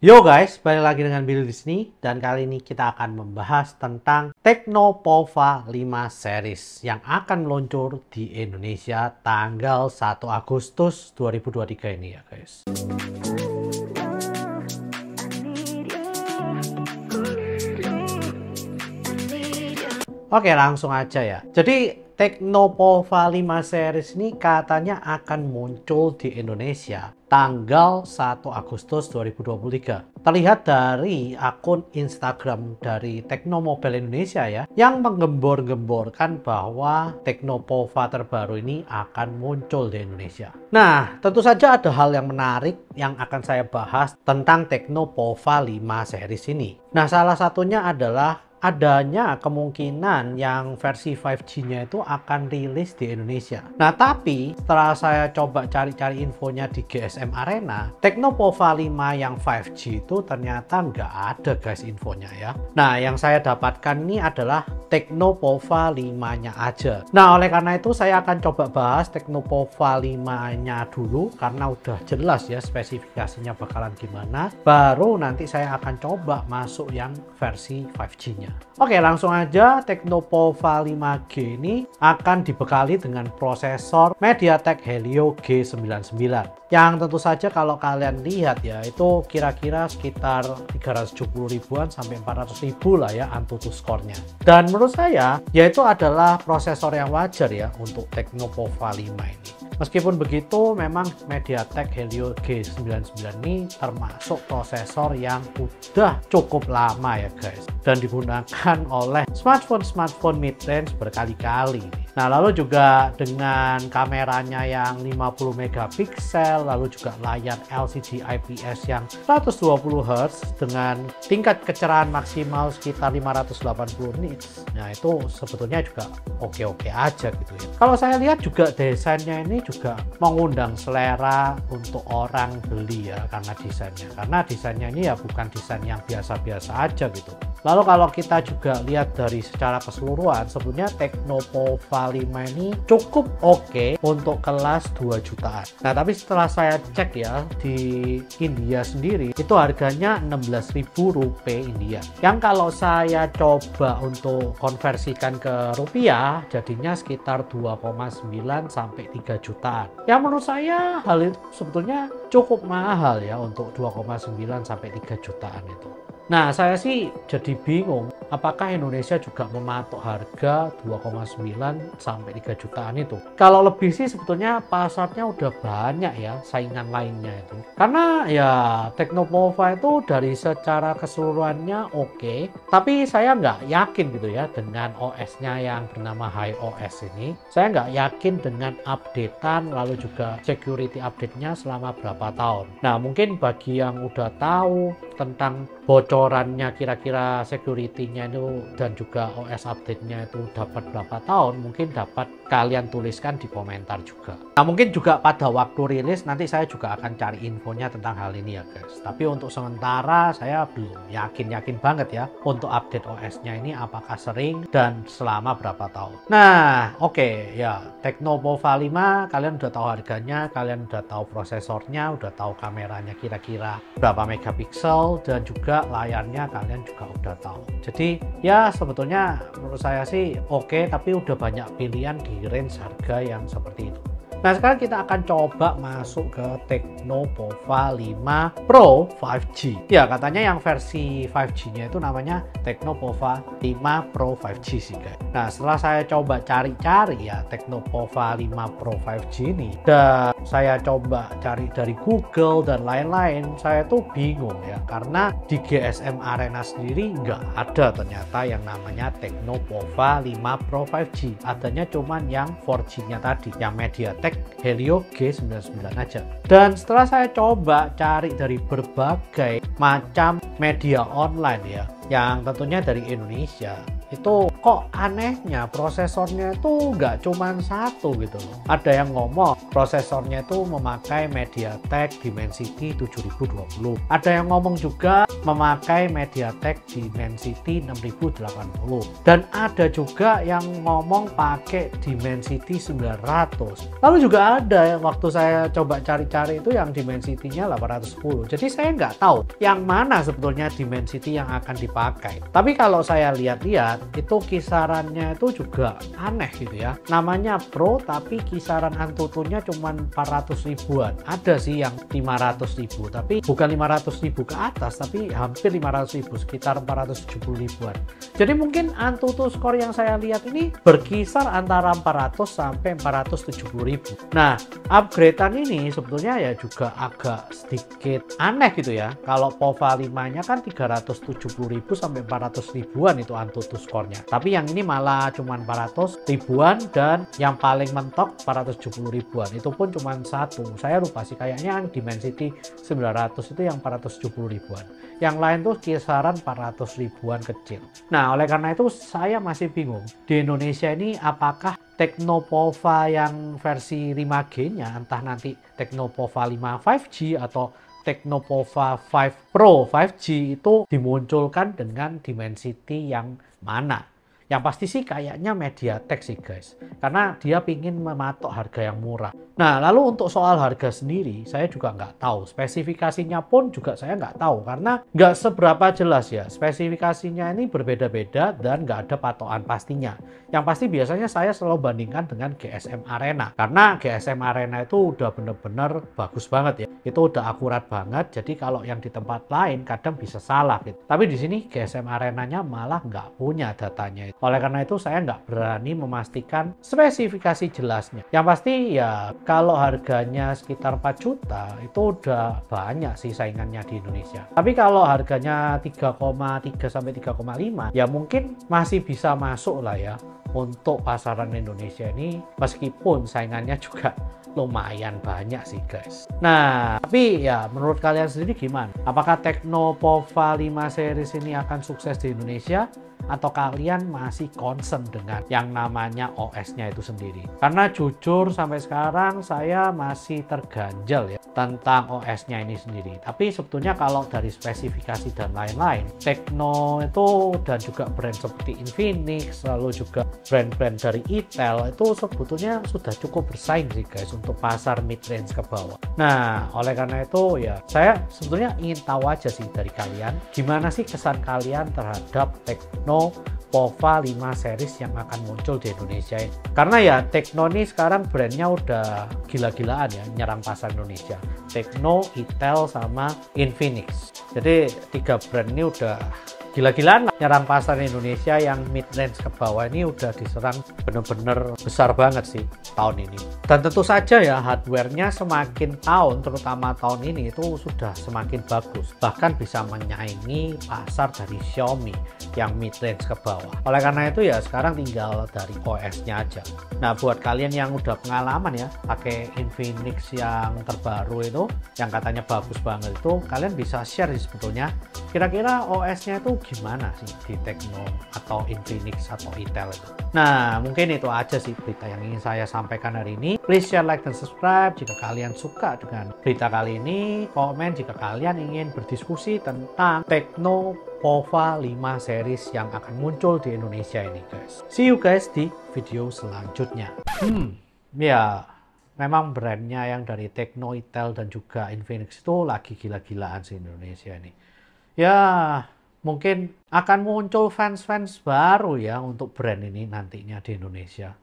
Yo guys, balik lagi dengan Billy di sini dan kali ini kita akan membahas tentang Tecno Pova 5 series yang akan meluncur di Indonesia tanggal 1 Agustus 2023 ini ya guys. Oke, langsung aja ya. Jadi Tecno Pova 5 series ini katanya akan muncul di Indonesia tanggal 1 Agustus 2023. Terlihat dari akun Instagram dari Tecno Mobile Indonesia ya, yang menggembor-gemborkan bahwa Tecno Pova terbaru ini akan muncul di Indonesia. Nah, tentu saja ada hal yang menarik yang akan saya bahas tentang Tecno Pova 5 series ini. Nah, salah satunya adalah adanya kemungkinan yang versi 5G-nya itu akan rilis di Indonesia. Nah, tapi setelah saya coba cari-cari infonya di GSM Arena, Tecno Pova 5 yang 5G itu ternyata nggak ada guys infonya ya. Nah, yang saya dapatkan ini adalah Tecno Pova 5-nya aja. Nah, oleh karena itu saya akan coba bahas Tecno Pova 5-nya dulu karena udah jelas ya spesifikasinya bakalan gimana. Baru nanti saya akan coba masuk yang versi 5G-nya. Oke, langsung aja. Tecno Pova 5G ini akan dibekali dengan prosesor MediaTek Helio G99 yang tentu saja kalau kalian lihat ya itu kira-kira sekitar 370 ribuan sampai 400 ribu lah ya Antutu skornya. Dan menurut saya yaitu adalah prosesor yang wajar ya untuk Tecno Pova 5 ini. Meskipun begitu, memang MediaTek Helio G99 ini termasuk prosesor yang udah cukup lama ya guys, dan digunakan oleh smartphone mid-range berkali-kali. Nah, lalu juga dengan kameranya yang 50 megapiksel, lalu juga layar LCD IPS yang 120 Hz dengan tingkat kecerahan maksimal sekitar 580 nits. Nah, itu sebetulnya juga oke-oke aja gitu ya. Kalau saya lihat juga desainnya ini juga mengundang selera untuk orang beli ya karena desainnya ini ya bukan desain yang biasa-biasa aja gitu. Lalu kalau kita juga lihat dari secara keseluruhan, sebetulnya Tecno Pova 5 ini cukup oke untuk kelas 2 jutaan. Nah, tapi setelah saya cek ya di India sendiri itu harganya 16.000 rupiah India. Yang kalau saya coba untuk konversikan ke rupiah jadinya sekitar 2,9 sampai 3 jutaan. Yang menurut saya hal itu sebetulnya cukup mahal ya untuk 2,9 sampai 3 jutaan itu. Nah, saya sih jadi bingung apakah Indonesia juga mematok harga 2,9 sampai 3 jutaan itu. Kalau lebih sih sebetulnya pasarnya udah banyak ya saingan lainnya itu. Karena ya Tecno Pova itu dari secara keseluruhannya oke, tapi saya nggak yakin gitu ya dengan OS-nya yang bernama HiOS ini. Saya nggak yakin dengan updatean lalu juga security update-nya selama berapa tahun. Nah, mungkin bagi yang udah tahu tentang bocorannya kira-kira security-nya itu dan juga OS update-nya itu dapat berapa tahun, mungkin dapat kalian tuliskan di komentar juga. Nah, mungkin juga pada waktu rilis nanti saya juga akan cari infonya tentang hal ini ya guys. Tapi untuk sementara saya belum yakin banget ya untuk update OS-nya ini apakah sering dan selama berapa tahun. Nah, oke ya, Tecno Pova 5 kalian udah tahu harganya, kalian udah tahu prosesornya, udah tahu kameranya kira-kira berapa megapiksel, dan juga layarnya kalian juga udah tahu. Jadi ya sebetulnya menurut saya sih oke, tapi udah banyak pilihan di range harga yang seperti itu. Nah, sekarang kita akan coba masuk ke Tecno Pova 5 Pro 5G. Ya, katanya yang versi 5G-nya itu namanya Tecno Pova 5 Pro 5G sih guys. Nah, setelah saya coba cari-cari ya Tecno Pova 5 Pro 5G ini, dan saya coba cari dari Google dan lain-lain, saya tuh bingung ya karena di GSM Arena sendiri nggak ada ternyata yang namanya Tecno Pova 5 Pro 5G. Adanya cuman yang 4G-nya tadi, yang MediaTek Helio G99 aja. Dan setelah saya coba cari dari berbagai macam media online ya, yang tentunya dari Indonesia, itu kok anehnya prosesornya itu nggak cuma satu gitu loh. Ada yang ngomong prosesornya itu memakai MediaTek Dimensity 7020. Ada yang ngomong juga memakai MediaTek Dimensity 6080. Dan ada juga yang ngomong pakai Dimensity 900. Lalu juga ada yang waktu saya coba cari-cari itu yang Dimensity-nya 810. Jadi saya nggak tahu yang mana sebetulnya Dimensity yang akan dipakai. Tapi kalau saya lihat-lihat itu kisarannya itu juga aneh gitu ya. Namanya Pro tapi kisaran Antutunya cuma 400 ribuan. Ada sih yang 500 ribu tapi bukan 500 ribu ke atas tapi hampir 500 ribu, sekitar 470 ribuan. Jadi mungkin Antutu Score yang saya lihat ini berkisar antara 400 sampai 470 ribu. Nah, upgradean ini sebetulnya ya juga agak sedikit aneh gitu ya. Kalau POVA 5-nya kan 370 ribu sampai 400 ribuan itu Antutu Score-nya. Tapi yang ini malah cuma 400 ribuan dan yang paling mentok 470 ribuan. Itu pun cuma satu. Saya lupa sih kayaknya yang Dimensity 900 itu yang 470 ribuan. Yang lain tuh kisaran 400 ribuan kecil. Nah, oleh karena itu saya masih bingung. Di Indonesia ini apakah Teknopova yang versi 5G-nya, entah nanti Teknopova 5 5G atau Teknopova 5 Pro 5G itu dimunculkan dengan Dimensity yang mana? Yang pasti sih kayaknya MediaTek sih guys, karena dia pingin mematok harga yang murah. Nah, lalu untuk soal harga sendiri, saya juga nggak tahu. Spesifikasinya pun juga saya nggak tahu, karena nggak seberapa jelas ya. Spesifikasinya ini berbeda-beda dan nggak ada patokan pastinya. Yang pasti biasanya saya selalu bandingkan dengan GSM Arena, karena GSM Arena itu udah bener-bener bagus banget ya. Itu udah akurat banget, jadi kalau yang di tempat lain kadang bisa salah gitu. Tapi di sini GSM Arenanya malah nggak punya datanya itu. Oleh karena itu saya nggak berani memastikan spesifikasi jelasnya. Yang pasti ya kalau harganya sekitar 4 juta itu udah banyak sih saingannya di Indonesia. Tapi kalau harganya 3,3 sampai 3,5 ya mungkin masih bisa masuk lah ya untuk pasaran Indonesia ini, meskipun saingannya juga lumayan banyak sih guys. Nah, tapi ya menurut kalian sendiri gimana? Apakah Teknopova 5 series ini akan sukses di Indonesia? Atau kalian masih concern dengan yang namanya OS-nya itu sendiri? Karena jujur sampai sekarang saya masih terganjal ya tentang OS-nya ini sendiri. Tapi sebetulnya kalau dari spesifikasi dan lain-lain, Tekno itu dan juga brand seperti Infinix, lalu juga brand-brand dari Itel itu sebetulnya sudah cukup bersaing sih guys untuk pasar mid-range ke bawah. Nah, oleh karena itu ya saya sebetulnya ingin tahu aja sih dari kalian, gimana sih kesan kalian terhadap Teknopova 5 series yang akan muncul di Indonesia ini. Karena ya Tekno ini sekarang brandnya udah gila-gilaan ya nyerang pasar Indonesia. Tekno, Itel, sama Infinix. Jadi 3 brand ini udah gila-gilaan lah nyerang pasar Indonesia yang mid-range ke bawah ini udah diserang bener-bener besar banget sih tahun ini. Dan tentu saja ya hardware-nya semakin tahun, terutama tahun ini itu sudah semakin bagus. Bahkan bisa menyaingi pasar dari Xiaomi yang mid-range ke bawah. Oleh karena itu ya sekarang tinggal dari OS-nya aja. Nah, buat kalian yang udah pengalaman ya pakai Infinix yang terbaru itu, yang katanya bagus banget itu, kalian bisa share sih sebetulnya kira-kira OS-nya itu gimana sih di Tekno atau Infinix atau Itel itu. Nah, mungkin itu aja sih berita yang ingin saya sampaikan hari ini. Please share, like, dan subscribe jika kalian suka dengan berita kali ini. Komen jika kalian ingin berdiskusi tentang Teknopova 5 series yang akan muncul di Indonesia ini guys. See you guys di video selanjutnya. Ya memang brandnya yang dari Tekno, Itel, dan juga Infinix itu lagi gila-gilaan sih Indonesia ini. Ya mungkin akan muncul fans-fans baru ya untuk brand ini nantinya di Indonesia.